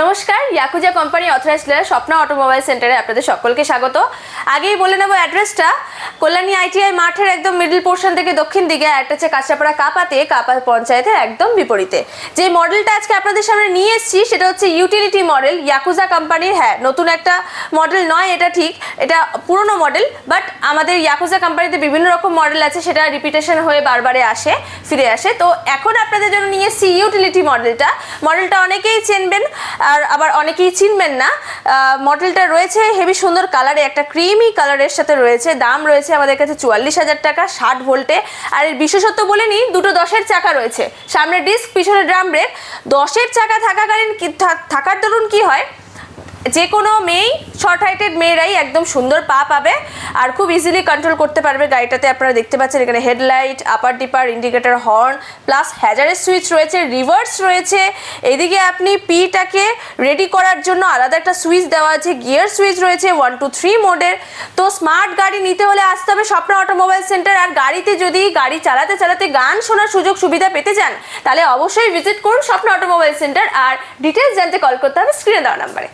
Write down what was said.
নমস্কার, Yakuza company authorise dealer Swapna automobile সেন্টারে আপনাদের সকলকে স্বাগত। আগেই বলে নেব অ্যাড্রেসটা। কল্যাণী আইটিআই মাঠের একদম মিডল পোর্শন থেকে দক্ষিণ দিকে, একটা হচ্ছে কাঁচরাপাড়া কাপা পঞ্চায়েতের একদম বিপরীতে। যে মডেলটা আজকে আপনাদের সামনে নিয়ে এসেছি সেটা হচ্ছে ইউটিলিটি মডেল ইয়াকুজা কোম্পানির। হ্যাঁ, নতুন একটা মডেল নয়, এটা ঠিক, এটা পুরনো মডেল, বাট আমাদের ইয়াকুজা কোম্পানিতে বিভিন্ন রকম মডেল আছে, সেটা রিপিটেশন হয়ে বারবারে ফিরে আসে। তো এখন আপনাদের জন্য নিয়ে এসেছি ইউটিলিটি মডেলটা অনেকেই চিনবেন আর আবার অনেকেই চিনবেন না। মডেলটা রয়েছে হেভি সুন্দর কালারে, একটা ক্রিমি কালারের সাথে রয়েছে। দাম রয়েছে আমাদের কাছে 44,000 টাকা, 60 ভোল্টে। আর এর বিশেষত্ব বলে নিই, দুটো 10-এর চাকা রয়েছে, সামনে ডিস্ক, পিছনে ড্রাম ব্রেক। 10-এর চাকা থাকাকালীন থাকার দরুন কি হয়, যে কোনো মেয়েই, শর্ট হাইটেড মেয়েরাই একদম সুন্দর পা পাবে আর খুব ইজিলি কন্ট্রোল করতে পারবে গাড়িটাতে। আপনারা দেখতে পাচ্ছেন এখানে হেডলাইট, আপার ডিপার, ইন্ডিকেটর, হর্ন, প্লাস হ্যাজারের সুইচ রয়েছে, রিভার্স রয়েছে। এদিকে আপনি পিটাকে রেডি করার জন্য আলাদা একটা সুইচ দেওয়া আছে, গিয়ার সুইচ রয়েছে 1 to 3 মোডের। তো স্মার্ট গাড়ি নিতে হলে আসতে হবে স্বপ্না অটোমোবাইল সেন্টার। আর গাড়িতে যদি গাড়ি চালাতে চালাতে গান শোনার সুযোগ সুবিধা পেতে চান, তাহলে অবশ্যই ভিজিট করুন স্বপ্না অটোমোবাইল সেন্টার। আর ডিটেলস জানতে কল করতে হবে স্ক্রিনে দেওয়া নাম্বারে।